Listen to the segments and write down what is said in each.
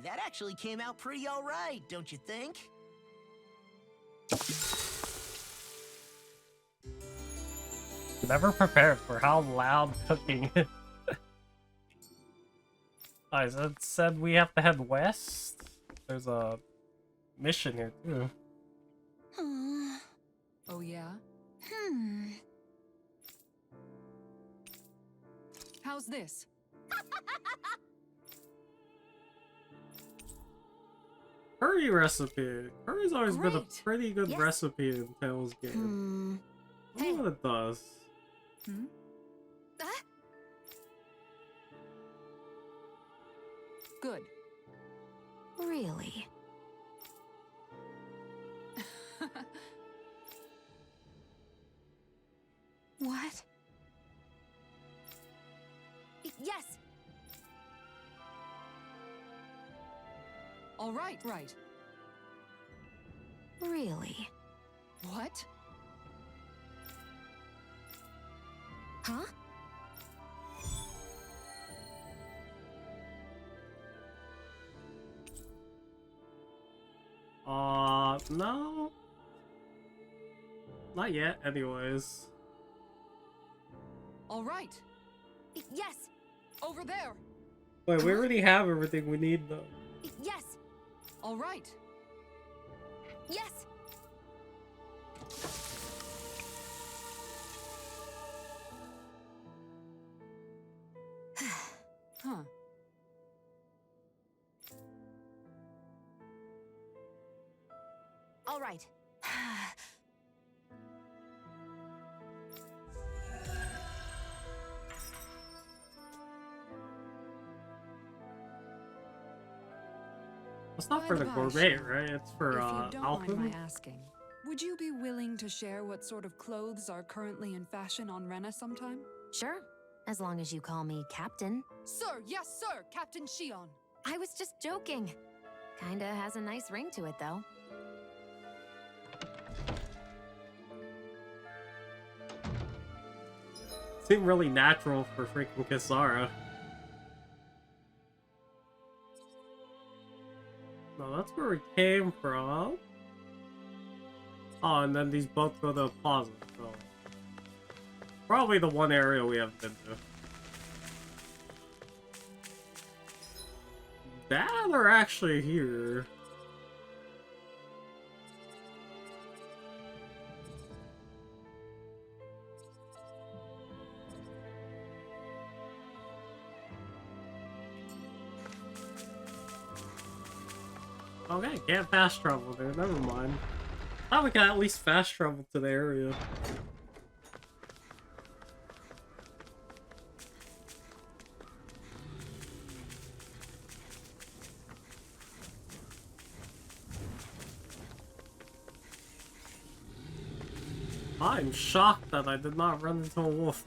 that actually came out pretty all right, don't you think? Never prepared for how loud cooking is. Guys, it said we have to head west. There's a mission here too. Oh yeah? How's this? Curry recipe. Curry's always been a Great. pretty good Yes. recipe in Tales game. I don't know what it does. Good. Really? What? Yes! All right, right. Really? What? Huh? No. Not yet, anyways. All right. Yes! Over there! Wait, we already have everything we need, though. Yes! All right. Yes! Huh. All right. It's not By for the the by, gourmet, Sean, right? It's for, If you don't mind alchemy? my asking, would you be willing to share what sort of clothes are currently in fashion on Rena sometime? Sure. As long as you call me Captain. Sir, yes, sir, Captain Shion. I was just joking. Kinda has a nice ring to it, though. Seemed really natural for freaking Kisara. No, that's where we came from. Oh, and then these both go to the plaza, so... Probably the one area we haven't been to. That or actually here. Okay, can't fast travel there, never mind. Thought we could at least fast travel to the area. I'm shocked that I did not run into a wolf.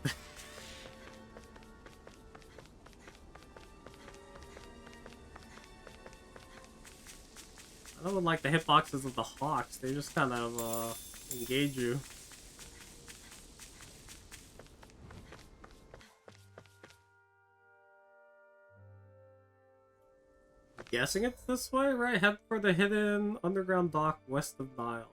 I don't like the hitboxes of the hawks, they just kind of engage you. Guessing it's this way, right? Head for the hidden underground dock west of Niles.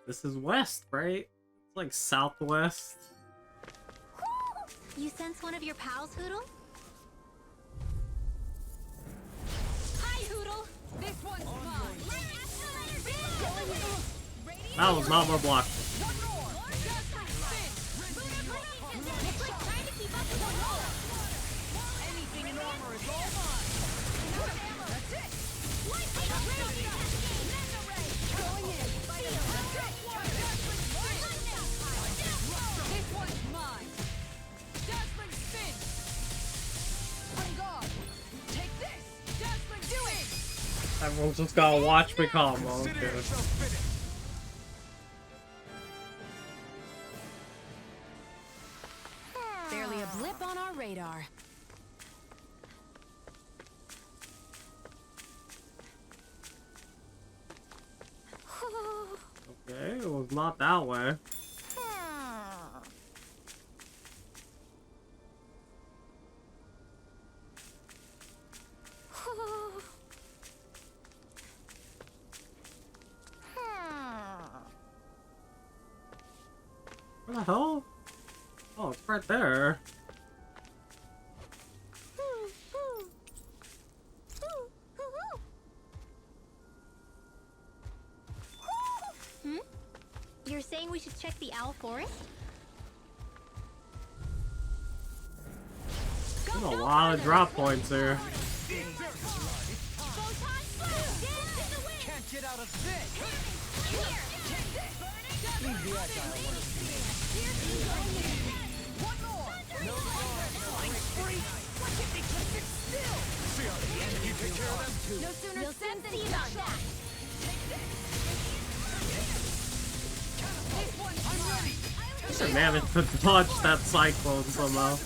This is west, right? It's like southwest. You sense one of your pals, Hoodle? Hi, Hoodle! This one's mine! That was not my block. Anything in armor is all mine! That's it! Going in! This one's mine! Dazzling spin! On guard! Take this! Dazzling spin! Everyone's just gotta watch me combo. Okay. Barely a blip on our radar. Okay, it was not that way. Where the hell? Oh, it's right there. Hmm? You're saying we should check the owl forest? There's a lot of drop points here. Can't get out of this! One more! No flying spree! Why can't they just sit still? See how the enemy take care of them too. No sooner said than done. I'm ready! I should manage to dodge that cyclone somehow.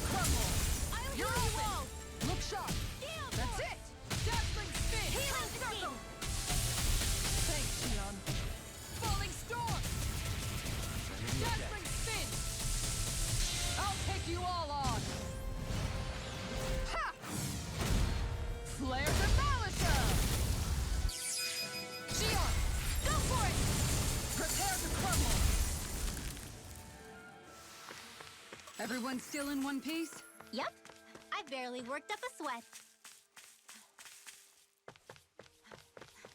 You're on the wall! Look sharp! That's it! Dazzling spin! Healing circle! Thanks, Xion. Falling storm! Dazzling spin! I'll take you all on! Ha! Flare the Malisher! Xion! Go for it! Prepare to crumble! Everyone still in one piece? Yep. I barely worked up a sweat.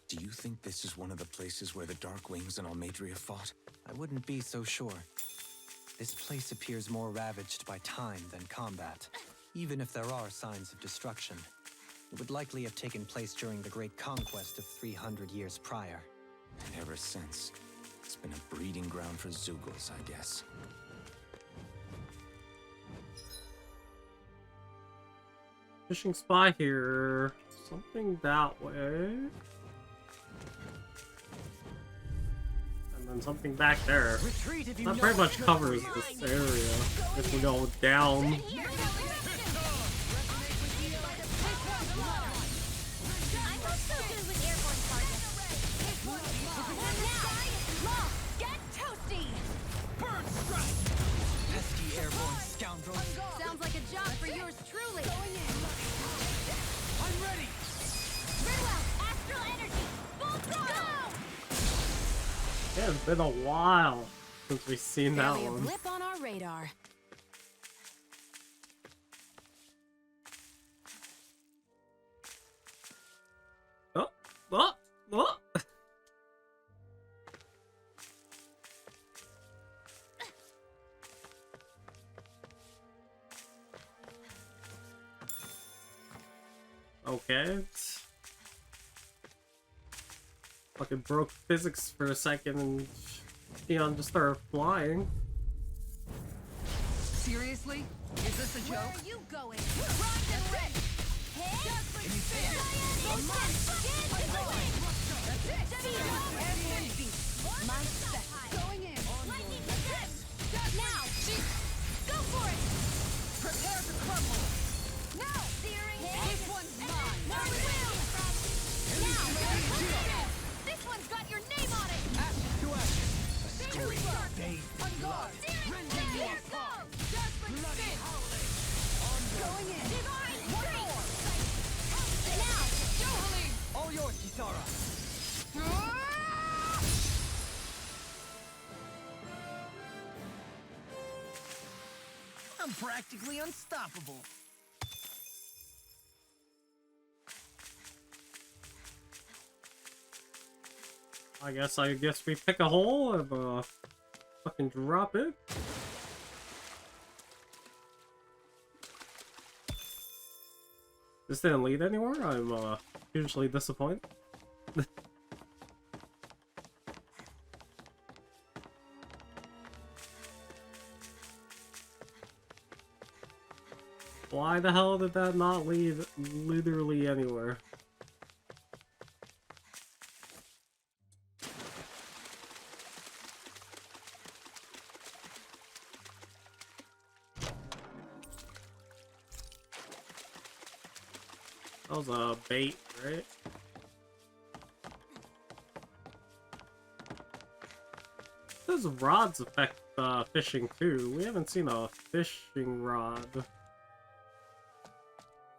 Do you think this is one of the places where the Dark Wings and Almadria fought? I wouldn't be so sure. This place appears more ravaged by time than combat. Even if there are signs of destruction, it would likely have taken place during the Great Conquest of 300 years prior. And ever since, it's been a breeding ground for Zeugles, I guess. Fishing spot here. Something that way. And then something back there. Retreat if you That know pretty much it's good covers for this you. area. If we go down. I'm so good with airborne targets. Now, get toasty! Bird strike! Pesky airborne scoundrel! Sounds like a job for yours truly. I'm ready! Very well. Astral energy. Full throttle. Yeah, it's been a while since we've seen that Barely a one. blip on our radar. Oh, oh, oh. Okay. Fucking broke physics for a second and Theon just started flying. Seriously? Is this a Where joke? are you going? Primed and ready. Dazzling spin. My special. Going in. Lightning resist. Now. Go for it. Prepare to crumble! Now. Searing. This one's mine. Now. Now. This one's got your name on it. Ashes to ashes! A scream bathed in blood! Rending your foe. Dazzling spin! Going in. Divine One strength. more! Now. Johaleen! All yours, Kisara! I'm practically unstoppable. I guess we pick a hole and fucking drop it. This didn't lead anywhere. I'm hugely disappointed. Why the hell did that not lead literally anywhere? That was a bait, right? Those rods affect fishing too. We haven't seen a fishing rod.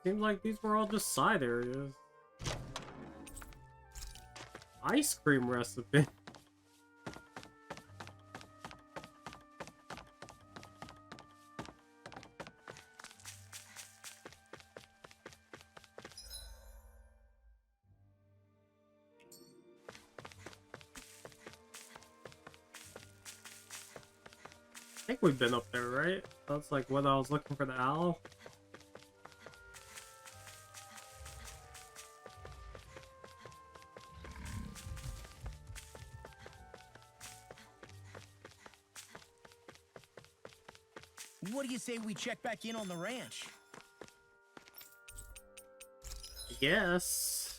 Seems like these were all just side areas. Ice cream recipe. think we've been up there, right? That's like when I was looking for the owl. What do you say we check back in on the ranch? Yes.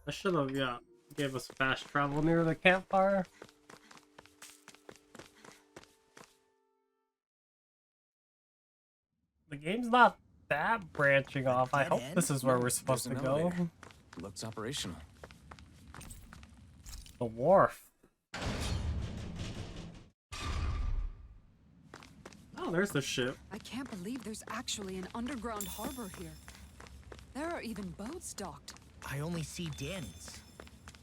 I should have, yeah, gave us fast travel near the campfire. The game's not that branching off. I hope this is where we're supposed to go. Looks operational. The wharf. Oh, there's the ship. I can't believe there's actually an underground harbor here. There are even boats docked. I only see Dannons.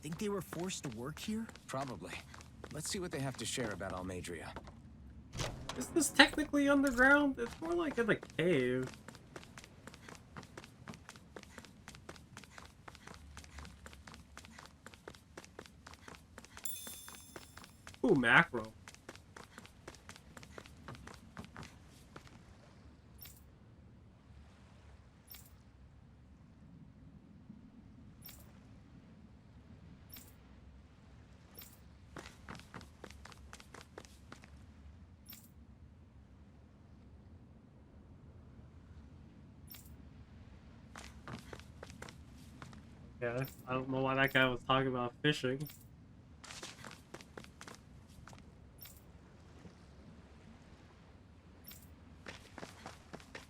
Think they were forced to work here? Probably. Let's see what they have to share about Almadria. Is this technically underground? It's more like in a cave. Ooh, mackerel. Yeah, I don't know why that guy was talking about fishing.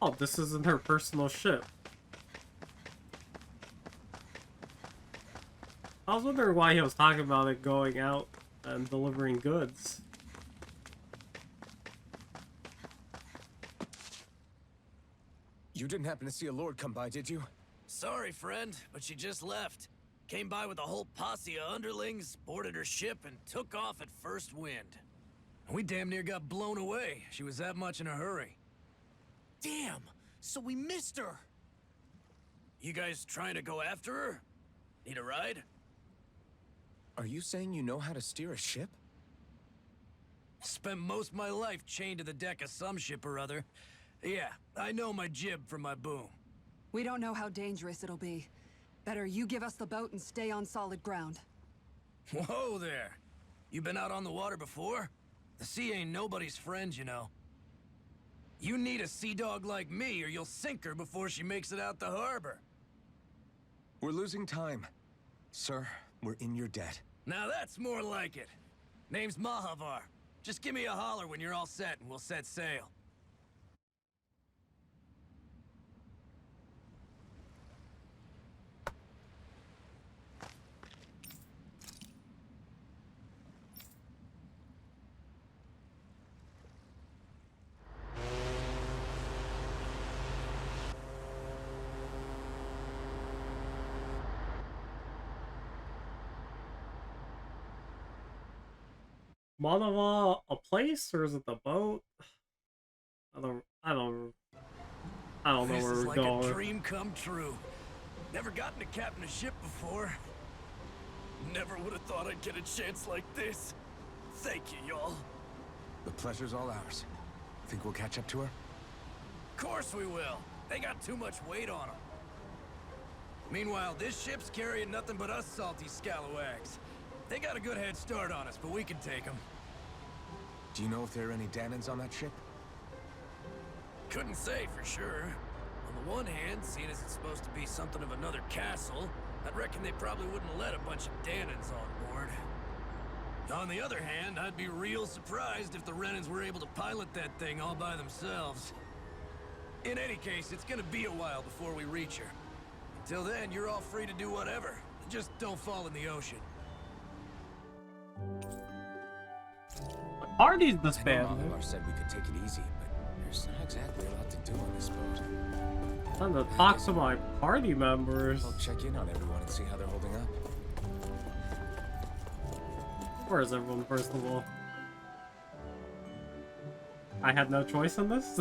Oh, this isn't her personal ship. I was wondering why he was talking about it going out and delivering goods. You didn't happen to see a lord come by, did you? Sorry, friend, but she just left. Came by with a whole posse of underlings, boarded her ship, and took off at first wind. We damn near got blown away. She was that much in a hurry. Damn! So we missed her! You guys trying to go after her? Need a ride? Are you saying you know how to steer a ship? Spent most of my life chained to the deck of some ship or other. Yeah, I know my jib from my boom. We don't know how dangerous it'll be. Better you give us the boat and stay on solid ground. Whoa there! You been out on the water before? The sea ain't nobody's friend, you know. You need a sea dog like me, or you'll sink her before she makes it out the harbor. We're losing time. Sir, we're in your debt. Now that's more like it. Name's Mahavar. Just give me a holler when you're all set and we'll set sail. Monova a place or is it the boat? I don't know where This is we're like going. a dream come true. Never gotten to captain a ship before. Never would have thought I'd get a chance like this. Thank you, y'all. The pleasure's all ours. Think we'll catch up to her? Of course we will. They got too much weight on them. Meanwhile, this ship's carrying nothing but us salty scalawags. They got a good head start on us, but we can take them. Do you know if there are any Dannons on that ship? Couldn't say for sure. On the one hand, seeing as it's supposed to be something of another castle, I'd reckon they probably wouldn't let a bunch of Dannons on board. On the other hand, I'd be real surprised if the Renans were able to pilot that thing all by themselves. In any case, it's gonna be a while before we reach her. Until then, you're all free to do whatever. Just don't fall in the ocean. What party's this I know band? Mahavar said we could take it easy, but there's not exactly a lot to do on this boat. Time to talk to my party members. I'll check in on everyone and see how they're holding up. Where is everyone, first of all? I had no choice in this?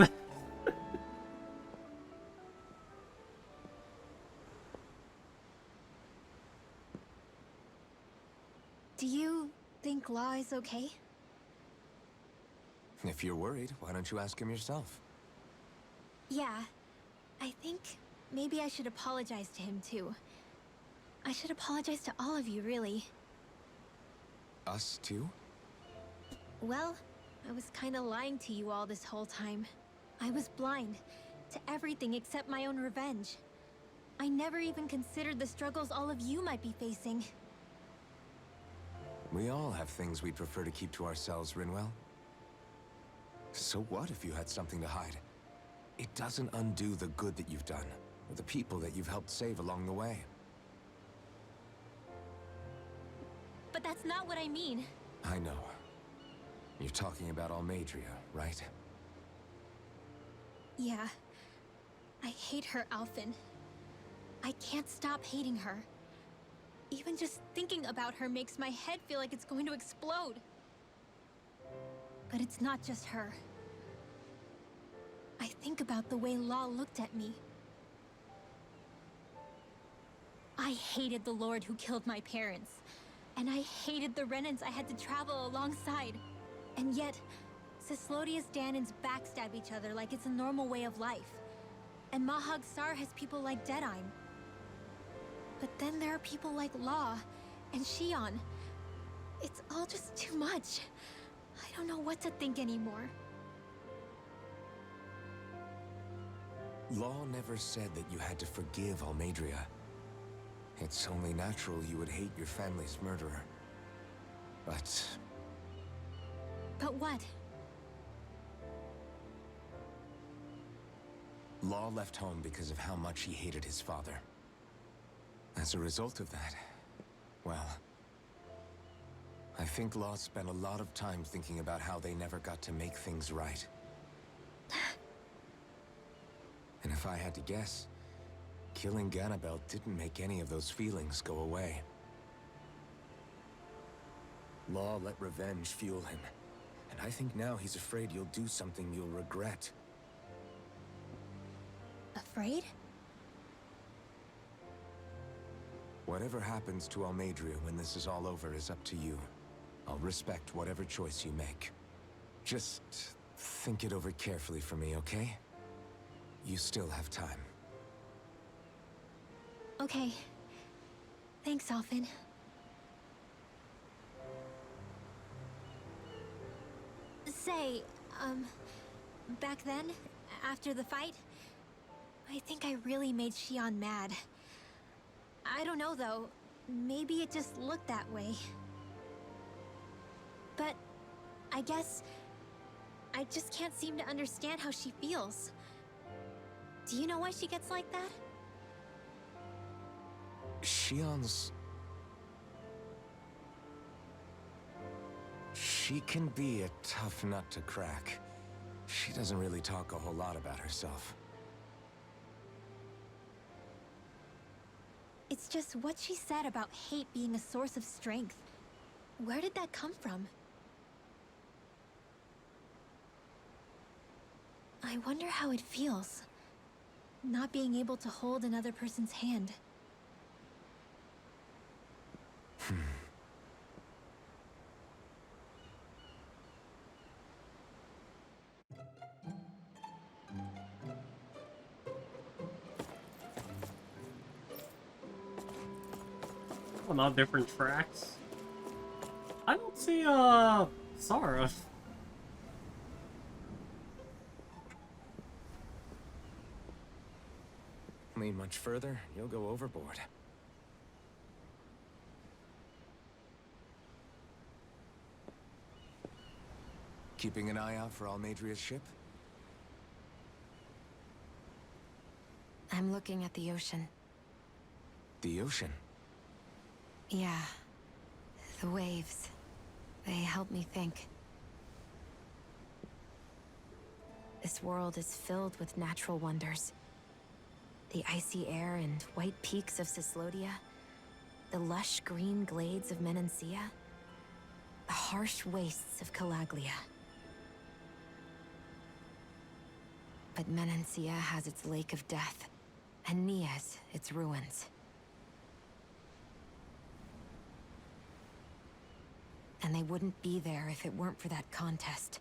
guys okay? If you're worried, why don't you ask him yourself? Yeah. I think maybe I should apologize to him too. I should apologize to all of you, really. Us too? Well, I was kinda lying to you all this whole time. I was blind to everything except my own revenge. I never even considered the struggles all of you might be facing. We all have things we'd prefer to keep to ourselves, Rinwell. So what if you had something to hide? It doesn't undo the good that you've done, or the people that you've helped save along the way. But that's not what I mean. I know. You're talking about Almadria, right? Yeah. I hate her, Alphen. I can't stop hating her. Even just thinking about her makes my head feel like it's going to explode. But it's not just her. I think about the way Law looked at me. I hated the Lord who killed my parents. And I hated the Renans I had to travel alongside. And yet, Cislodia's Danans backstab each other like it's a normal way of life. And Mahag Sar has people like Deadeye. But then there are people like Law and Shion. It's all just too much. I don't know what to think anymore. Law never said that you had to forgive Almadria. It's only natural you would hate your family's murderer. But But what? Law left home because of how much he hated his father. As a result of that, well, I think Law spent a lot of time thinking about how they never got to make things right. And if I had to guess, killing Ganabel didn't make any of those feelings go away. Law let revenge fuel him, and I think now he's afraid you'll do something you'll regret. Afraid? Whatever happens to Almadria when this is all over is up to you. I'll respect whatever choice you make. Just think it over carefully for me, okay? You still have time. Okay. Thanks, Alphen. Say, back then, after the fight, I think I really made Shion mad. I don't know, though. Maybe it just looked that way. But I guess I just can't seem to understand how she feels. Do you know why she gets like that? Shion's... She can be a tough nut to crack. She doesn't really talk a whole lot about herself. It's just what she said about hate being a source of strength. Where did that come from? I wonder how it feels, not being able to hold another person's hand. Well, not different tracks. I don't see, Sarah. Lean much further, you'll go overboard. Keeping an eye out for Almadria's ship? I'm looking at the ocean. The ocean? Yeah. The waves. They help me think. This world is filled with natural wonders. The icy air and white peaks of Cyslodia. The lush green glades of Menancia. The harsh wastes of Calaglia. But Menancia has its lake of death, and Nias its ruins. And they wouldn't be there if it weren't for that contest.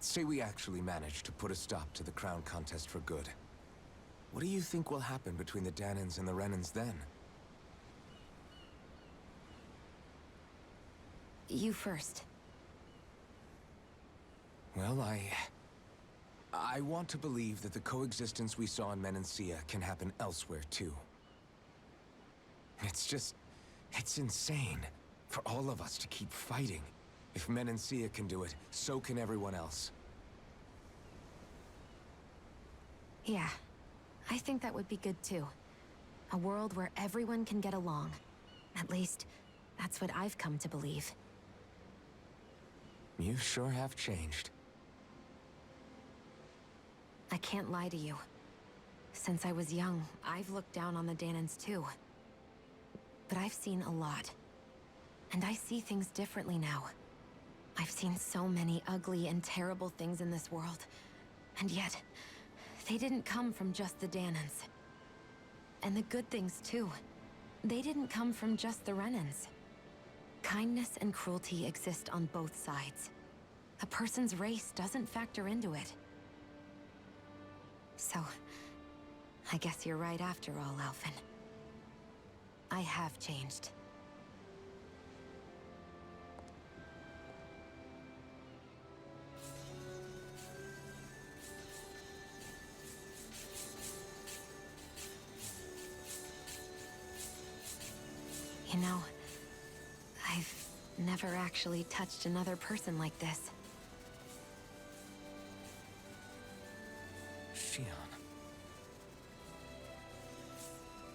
Say we actually managed to put a stop to the crown contest for good. What do you think will happen between the Danans and the Renans then? You first. Well, I want to believe that the coexistence we saw in Menancia can happen elsewhere, too. It's insane for all of us to keep fighting. If Menancia can do it, so can everyone else. Yeah, I think that would be good too. A world where everyone can get along. At least, that's what I've come to believe. You sure have changed. I can't lie to you. Since I was young, I've looked down on the Danans too. But I've seen a lot. And I see things differently now. I've seen so many ugly and terrible things in this world. And yet, they didn't come from just the Danans. And the good things too. They didn't come from just the Renans. Kindness and cruelty exist on both sides. A person's race doesn't factor into it. So, I guess you're right after all, Alphen. I have changed. You know, I've never actually touched another person like this. Shion.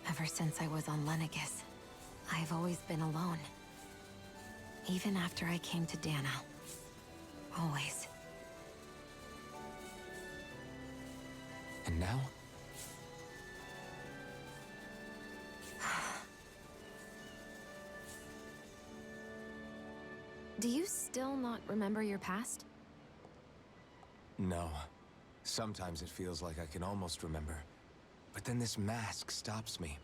Ever since I was on Lenegis, I've always been alone. Even after I came to Dana. Always. And now? Do you still not remember your past? No. Sometimes it feels like I can almost remember. But then this mask stops me.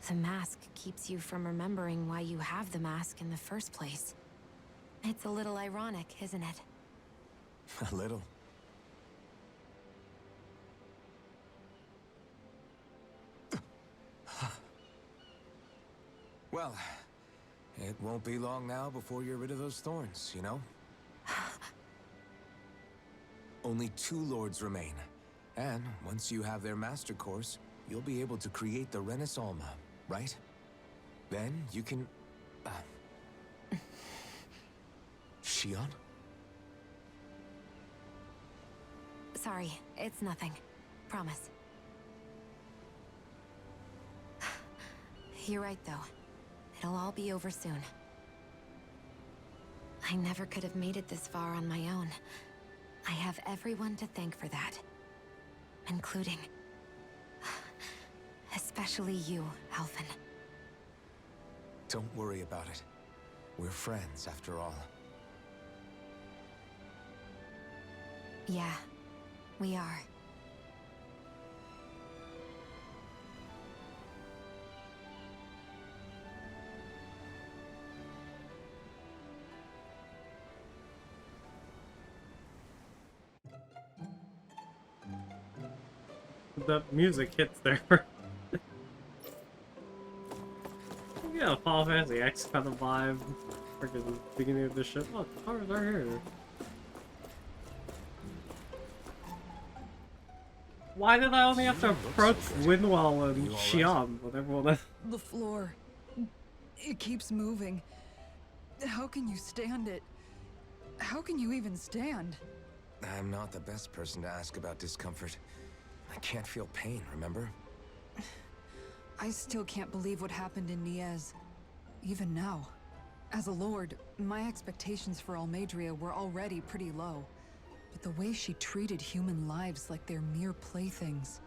The mask keeps you from remembering why you have the mask in the first place. It's a little ironic, isn't it? A little. Well, it won't be long now before you're rid of those thorns, you know? Only 2 lords remain. And once you have their master course, you'll be able to create the Renis Alma, right? Then you can... Shion? Sorry, it's nothing. Promise. You're right, though. It'll all be over soon. I never could have made it this far on my own. I have everyone to thank for that. Including... especially you, Alphen. Don't worry about it. We're friends, after all. Yeah, we are. The music hits there. Yeah, Final Fantasy X kind of vibe. Freaking beginning of this shit. Oh, the cars are here. Why did I only have to approach Winwell and Shion with everyone else? The floor. It keeps moving. How can you stand it? How can you even stand? I'm not the best person to ask about discomfort. I can't feel pain, remember? I still can't believe what happened in Niez. Even now. As a lord, my expectations for Almeidrea were already pretty low. But the way she treated human lives like they're mere playthings.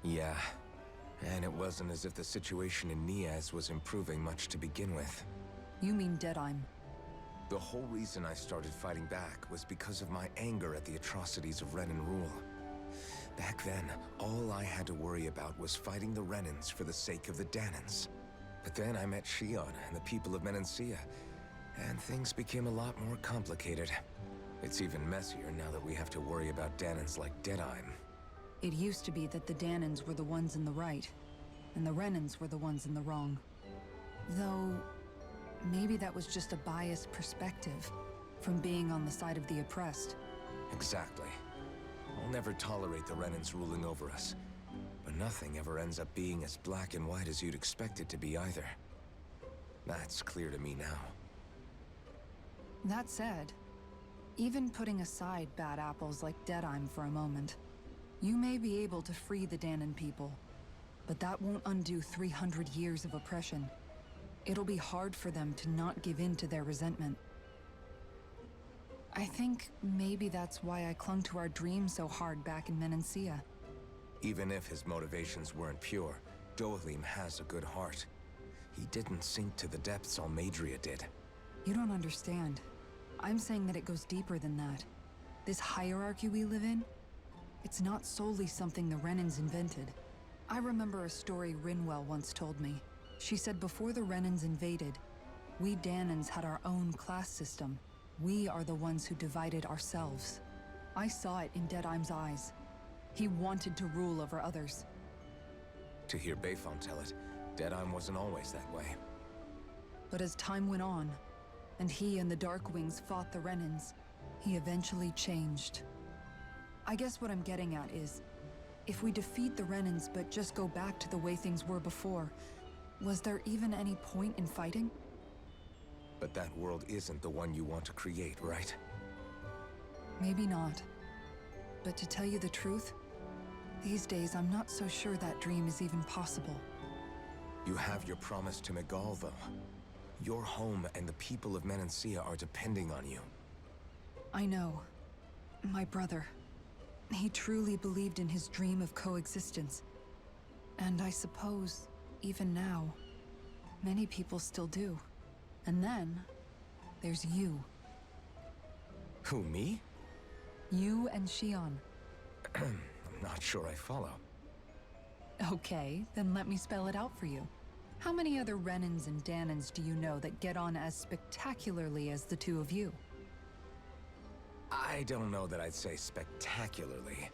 Yeah. And it wasn't as if the situation in Niez was improving much to begin with. You mean Deadheim? The whole reason I started fighting back was because of my anger at the atrocities of Renan rule. Back then, all I had to worry about was fighting the Renans for the sake of the Danans. But then I met Shion and the people of Menancia, and things became a lot more complicated. It's even messier now that we have to worry about Danans like Deadime. It used to be that the Danans were the ones in the right, and the Renans were the ones in the wrong. Though, maybe that was just a biased perspective from being on the side of the oppressed. Exactly. I'll never tolerate the Renans ruling over us. But nothing ever ends up being as black and white as you'd expect it to be either. That's clear to me now. That said, even putting aside bad apples like Deadime for a moment, you may be able to free the Danan people, but that won't undo 300 years of oppression. It'll be hard for them to not give in to their resentment. I think maybe that's why I clung to our dream so hard back in Menancia. Even if his motivations weren't pure, Dohalim has a good heart. He didn't sink to the depths Almadria did. You don't understand. I'm saying that it goes deeper than that. This hierarchy we live in, it's not solely something the Renans invented. I remember a story Rinwell once told me. She said before the Renans invaded, we Danans had our own class system. We are the ones who divided ourselves. I saw it in Deadime's eyes. He wanted to rule over others. To hear Bayfon tell it, Deadime wasn't always that way. But as time went on, and he and the Darkwings fought the Renans, he eventually changed. I guess what I'm getting at is, if we defeat the Renans but just go back to the way things were before, was there even any point in fighting? But that world isn't the one you want to create, right? Maybe not. But to tell you the truth, these days I'm not so sure that dream is even possible. You have your promise to Megal, though. Your home and the people of Menancia are depending on you. I know. My brother. He truly believed in his dream of coexistence. And I suppose, even now, many people still do. And then, there's you. Who, me? You and Shion. I'm not sure I follow. Okay, then let me spell it out for you. How many other Renans and Danans do you know that get on as spectacularly as the two of you? I don't know that I'd say spectacularly.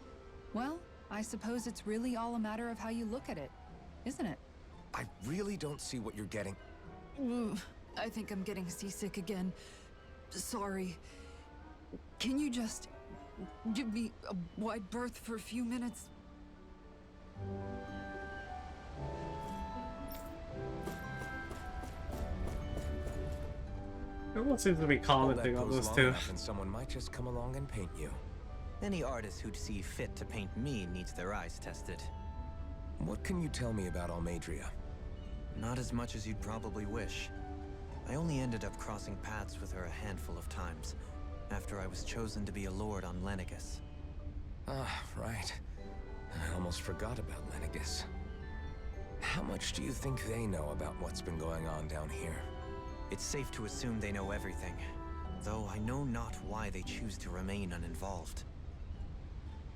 Well, I suppose it's really all a matter of how you look at it, isn't it? I really don't see what you're getting. Ugh, I think I'm getting seasick again. Sorry. Can you just give me a wide berth for a few minutes? Everyone seems to be commenting on this too. And someone might just come along and paint you. Any artist who'd see fit to paint me needs their eyes tested. What can you tell me about Almadria? Not as much as you'd probably wish. I only ended up crossing paths with her a handful of times, after I was chosen to be a lord on Lenegus. Ah, right. I almost forgot about Lenegus. How much do you think they know about what's been going on down here? It's safe to assume they know everything, though I know not why they choose to remain uninvolved.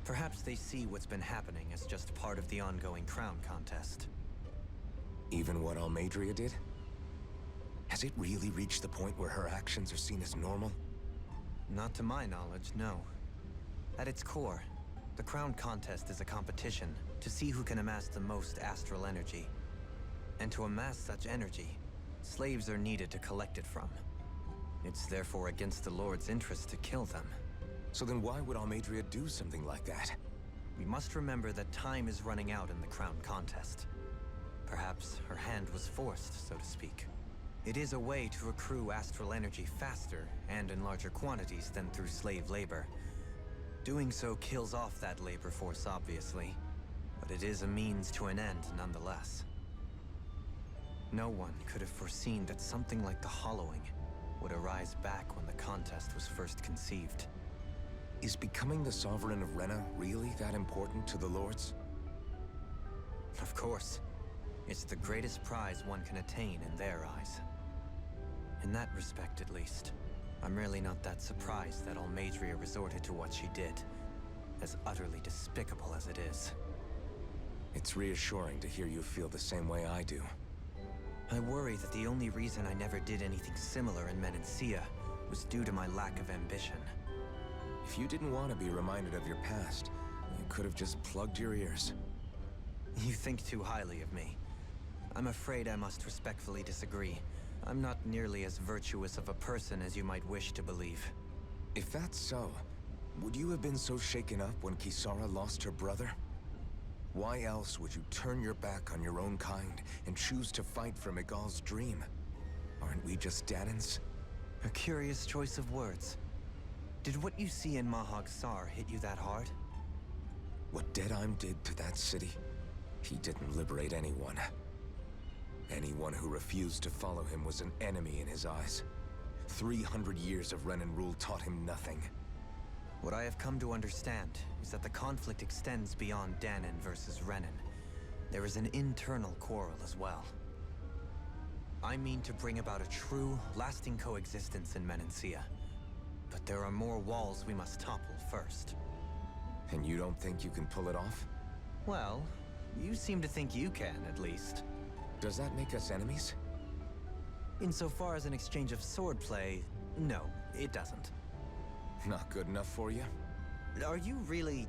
Perhaps they see what's been happening as just part of the ongoing crown contest. Even what Almadria did? Has it really reached the point where her actions are seen as normal? Not to my knowledge, no. At its core, the crown contest is a competition to see who can amass the most astral energy. And to amass such energy, slaves are needed to collect it from. It's therefore against the Lord's interest to kill them. So then why would Almadria do something like that? We must remember that time is running out in the crown contest. Perhaps her hand was forced, so to speak. It is a way to accrue astral energy faster and in larger quantities than through slave labor. Doing so kills off that labor force, obviously, but it is a means to an end nonetheless. No one could have foreseen that something like the Hollowing would arise back when the contest was first conceived. Is becoming the Sovereign of Rena really that important to the Lords? Of course. It's the greatest prize one can attain in their eyes. In that respect, at least, I'm really not that surprised that Almadria resorted to what she did. as utterly despicable as it is. It's reassuring to hear you feel the same way I do. I worry that the only reason I never did anything similar in Menancia was due to my lack of ambition. If you didn't want to be reminded of your past, you could have just plugged your ears. You think too highly of me. I'm afraid I must respectfully disagree. I'm not nearly as virtuous of a person as you might wish to believe. If that's so, would you have been so shaken up when Kisara lost her brother? Why else would you turn your back on your own kind and choose to fight for Miguel's dream? Aren't we just Danans? A curious choice of words. Did what you see in Mahag Sar hit you that hard? What Deadheim did to that city, he didn't liberate anyone. Anyone who refused to follow him was an enemy in his eyes. 300 years of Renan rule taught him nothing. What I have come to understand is that the conflict extends beyond Danan versus Renan. There is an internal quarrel as well. I mean to bring about a true, lasting coexistence in Menancia. But there are more walls we must topple first. And you don't think you can pull it off? Well, you seem to think you can, at least. Does that make us enemies? Insofar as an exchange of swordplay, no, it doesn't. Not good enough for you? Are you really...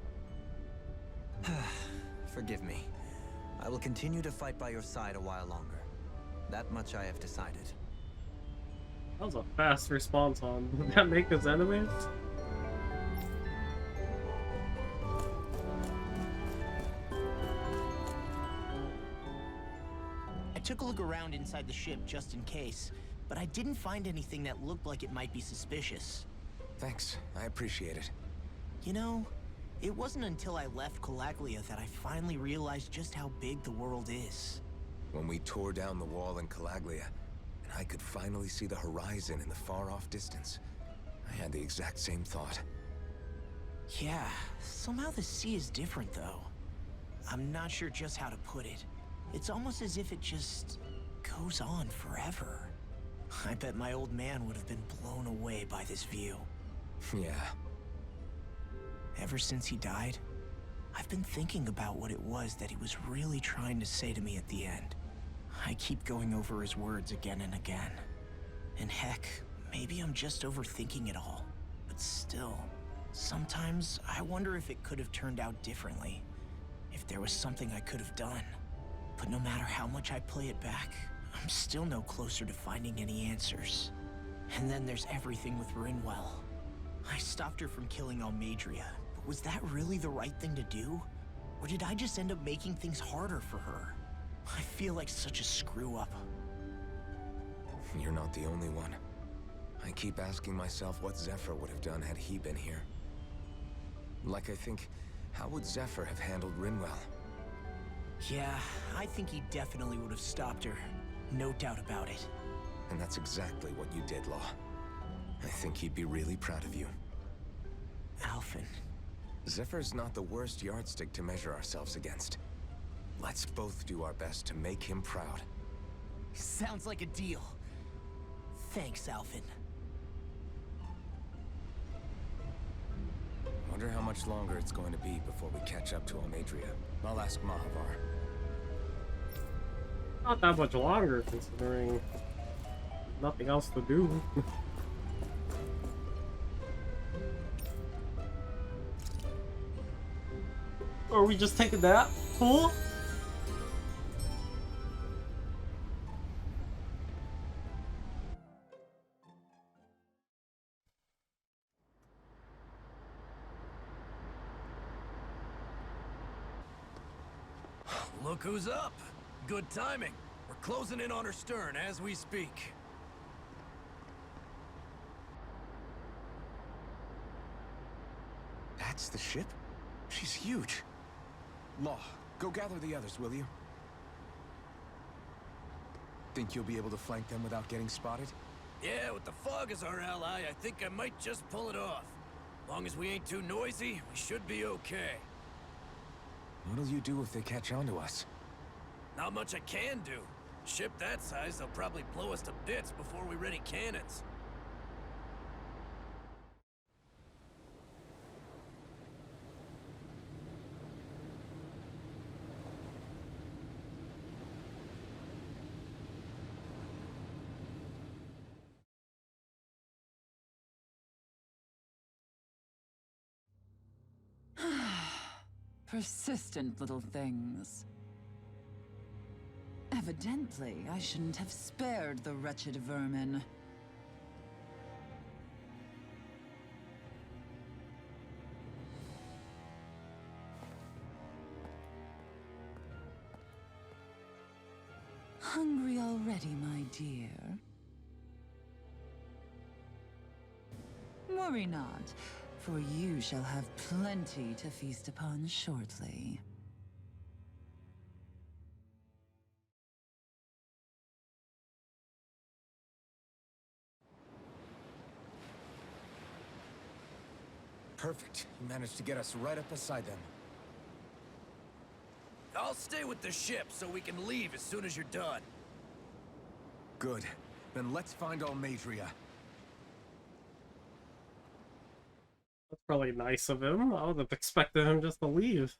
Forgive me. I will continue to fight by your side a while longer. That much I have decided. That was a fast response on. Would that make us enemies? I took a look around inside the ship just in case, but I didn't find anything that looked like it might be suspicious. Thanks, I appreciate it. You know, it wasn't until I left Calaglia that I finally realized just how big the world is. When we tore down the wall in Calaglia, and I could finally see the horizon in the far-off distance, I had the exact same thought. Yeah, somehow the sea is different though. I'm not sure just how to put it. It's almost as if it just goes on forever. I bet my old man would have been blown away by this view. Yeah. Ever since he died, I've been thinking about what it was that he was really trying to say to me at the end. I keep going over his words again and again. And heck, maybe I'm just overthinking it all. But still, sometimes I wonder if it could have turned out differently. If there was something I could have done. But no matter how much I play it back, I'm still no closer to finding any answers. And then there's everything with Rinwell. I stopped her from killing Almadria, but was that really the right thing to do? Or did I just end up making things harder for her? I feel like such a screw-up. You're not the only one. I keep asking myself what Zephyr would have done had he been here. Like I think, how would Zephyr have handled Rinwell? Yeah, I think he definitely would have stopped her. No doubt about it. And that's exactly what you did, Law. I think he'd be really proud of you. Alphen. Zephyr's not the worst yardstick to measure ourselves against. Let's both do our best to make him proud. Sounds like a deal. Thanks, Alphen. Wonder how much longer it's going to be before we catch up to Almadria. I'll ask Mahavar. Not that much longer, considering nothing else to do. Are we just taking that? Cool. Look who's up! Good timing. We're closing in on her stern as we speak. That's the ship? She's huge. Law, go gather the others, will you? Think you'll be able to flank them without getting spotted? Yeah, with the fog as our ally, I think I might just pull it off. Long as we ain't too noisy, we should be okay. What'll you do if they catch on to us? Not much I can do. Ship that size, they'll probably blow us to bits before we ready cannons. Persistent little things. Evidently, I shouldn't have spared the wretched vermin. Hungry already, my dear? Worry not, for you shall have plenty to feast upon shortly. Perfect. You managed to get us right up beside them. I'll stay with the ship so we can leave as soon as you're done. Good. Then let's find Almadria. That's probably nice of him. I would have expected him just to leave.